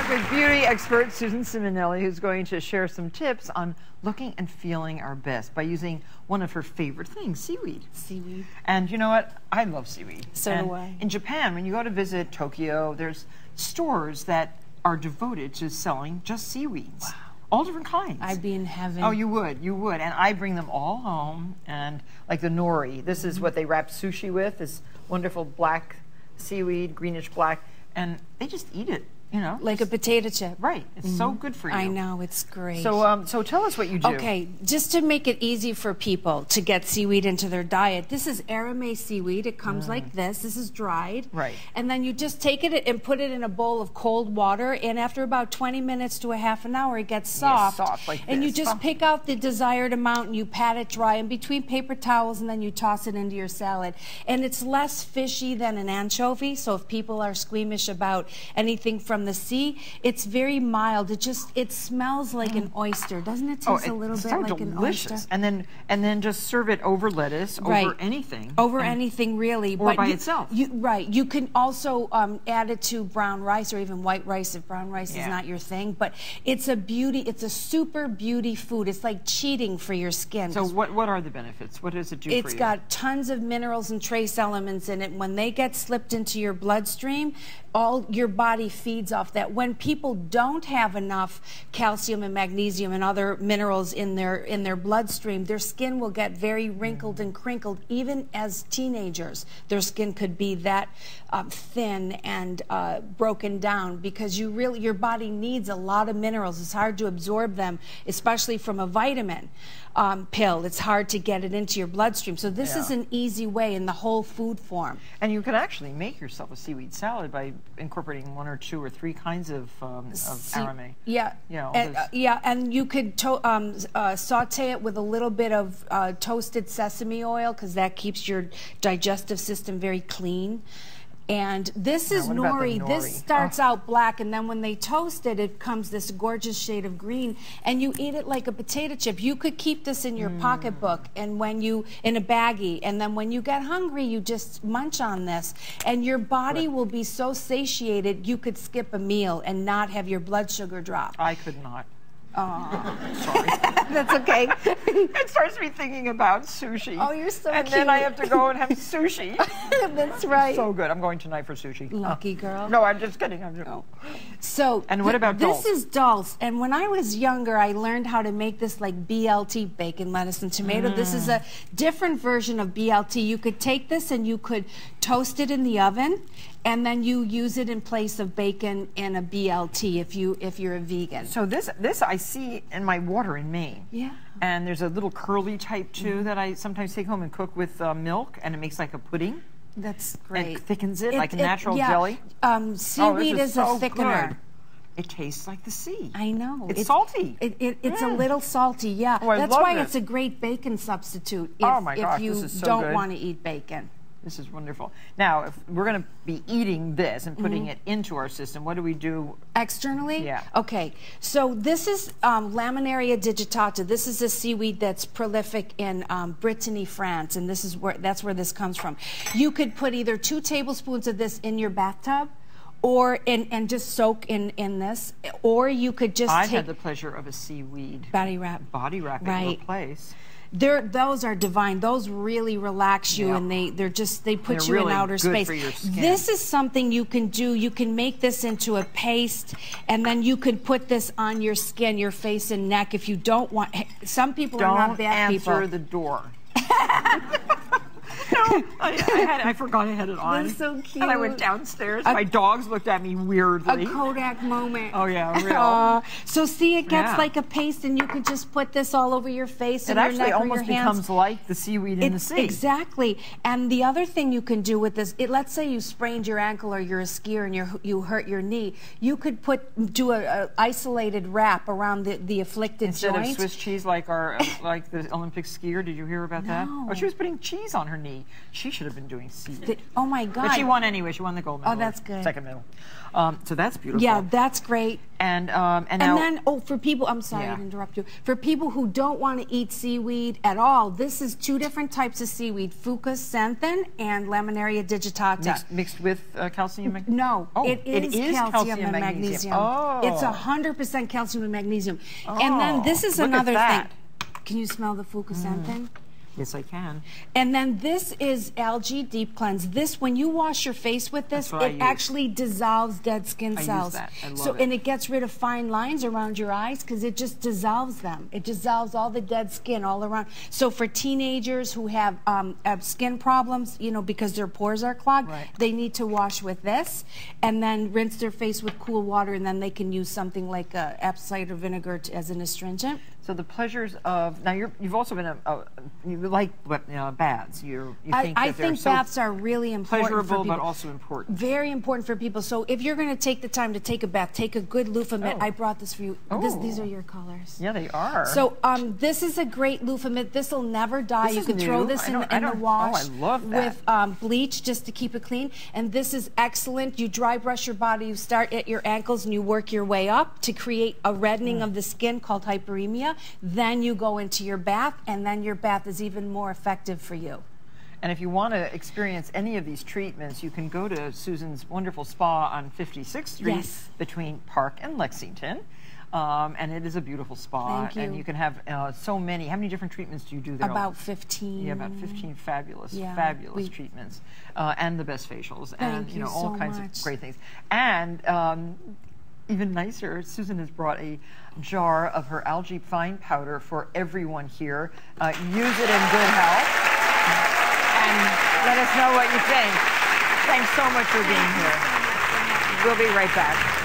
back with beauty expert Susan Ciminelli, who's going to share some tips on looking and feeling our best by using one of her favorite things, seaweed. Seaweed. And you know what? I love seaweed. So do I. In Japan, when you go to visit Tokyo, there's stores that are devoted to selling just seaweeds. Wow. All different kinds. I'd be in heaven. Oh, you would. And I bring them all home. And like the nori, this is what they wrap sushi with, this wonderful black seaweed, greenish black, and they just eat it. You know, like a potato chip. Right. It's so good for you. I know, it's great. So, so tell us what you do. Okay, just to make it easy for people to get seaweed into their diet, this is arame seaweed. It comes like this. This is dried. Right. And then you just take it and put it in a bowl of cold water, and after about 20 minutes to a half an hour, it gets soft. Yeah, soft like and this. you just pick out the desired amount, and you pat it dry in between paper towels, and then you toss it into your salad. And it's less fishy than an anchovy, so if people are squeamish about anything from the sea, it's very mild. It smells like an oyster. Doesn't it taste a little bit like an oyster? And then just serve it over lettuce, over anything. Over anything, really. Or by itself. You can also add it to brown rice or even white rice if brown rice is not your thing. But it's a beauty. It's a super beauty food. It's like cheating for your skin. So what are the benefits? What does it do for you? It's got tons of minerals and trace elements in it. When they get slipped into your bloodstream, all your body feeds off that. When people don't have enough calcium and magnesium and other minerals in their bloodstream, their skin will get very wrinkled and crinkled. Even as teenagers, their skin could be that thin and broken down because your body needs a lot of minerals. It's hard to absorb them, especially from a vitamin pill. It's hard to get it into your bloodstream. So this is an easy way in the whole food form. And you can actually make yourself a seaweed salad by incorporating 1 or 2 or 3 kinds of arame. Yeah. You know, and you could saute it with a little bit of toasted sesame oil because that keeps your digestive system very clean. And this is nori. This starts out black, and then when they toast it, it comes this gorgeous shade of green, and you eat it like a potato chip. You could keep this in your pocketbook and in a baggie, and then when you get hungry, you just munch on this, and your body will be so satiated you could skip a meal and not have your blood sugar drop. I could not. Oh, sorry. That's okay. It starts me thinking about sushi. Oh, you're so and cute. then I have to go and have sushi. That's right. So good. I'm going tonight for sushi. Lucky girl. No, I'm just kidding. So, and what about dulse? This is dulse. And when I was younger, I learned how to make this like BLT, bacon, lettuce, and tomato. This is a different version of BLT. You could take this and you could toast it in the oven, and then you use it in place of bacon in a BLT if you're a vegan. So this I see in my water in Maine. Yeah. And there's a little curly type too that I sometimes take home and cook with milk, and it makes like a pudding. That's great. And thickens it like a natural jelly. Seaweed is a thickener. Good. It tastes like the sea. I know. It's salty. It's a little salty, yeah. Oh, that's why it's a great bacon substitute if you don't want to eat bacon. This is wonderful. Now, if we're going to be eating this and putting it into our system, what do we do? Externally? Yeah. Okay. So this is Laminaria digitata. This is a seaweed that's prolific in Brittany, France, and that's where this comes from. You could put either 2 tablespoons of this in your bathtub, or and just soak in this, or you could just I've had the pleasure of a seaweed body wrap in a place. Those are divine. Those really relax you, and they put you really in outer good space. For your skin. This is something you can do. You can make this into a paste, and then you can put this on your skin, your face and neck if you don't want. Some people are not bad people. Don't answer the door. No, I forgot I had it on. That's so cute. And I went downstairs. My dogs looked at me weirdly. A Kodak moment. Oh, yeah, real. So see, it gets like a paste, and you can just put this all over your face and your neck or your hands. It actually almost becomes like the seaweed in the sea. Exactly. And the other thing you can do with this, let's say you sprained your ankle or you're a skier and you hurt your knee, you could do a isolated wrap around the afflicted joint. Instead of Swiss cheese like the Olympic skier. Did you hear about that? Oh, she was putting cheese on her knee. She should have been doing seaweed. Oh my God. But she won anyway. She won the gold medal. Oh, that's good. Second medal. So that's beautiful. Yeah, that's great. And now, then, for people, I'm sorry to interrupt you. For people who don't want to eat seaweed at all, this is 2 different types of seaweed, Fucus xanthan and Laminaria digitata. Mixed with calcium? No, it is calcium and magnesium. Oh. It's 100% calcium and magnesium. Oh, and then this is another thing. Can you smell the Fucus xanthan? Yes, I can. And then this is algae deep cleanse. This, when you wash your face with this, it actually dissolves dead skin cells. I use that. I love it. And it gets rid of fine lines around your eyes because it just dissolves them. It dissolves all the dead skin all around. So for teenagers who have skin problems, you know, because their pores are clogged, they need to wash with this and then rinse their face with cool water, and then they can use something like apple cider vinegar as an astringent. So the pleasures of now you've also been you like baths. You think I that think so baths are really important. Pleasurable, for people. but also important. Very important for people. So if you're going to take the time to take a bath, take a good loofah mitt. I brought this for you. These are your colors. Yeah, they are. So this is a great loofah mitt. This will never die. You can throw this in the wash with bleach just to keep it clean. And this is excellent. You dry brush your body. You start at your ankles and you work your way up to create a reddening of the skin called hyperemia. Then you go into your bath, and then your bath is even more effective for you. And if you want to experience any of these treatments, you can go to Susan's wonderful spa on 56th Street between Park and Lexington. And it is a beautiful spa. Thank you. And you can have so many. How many different treatments do you do there? About 15. Yeah, about 15 fabulous treatments. And the best facials. And you all kinds of great things. And even nicer, Susan has brought a jar of her algae fine powder for everyone here. Use it in good health. And let us know what you think. Thanks so much for being here. We'll be right back.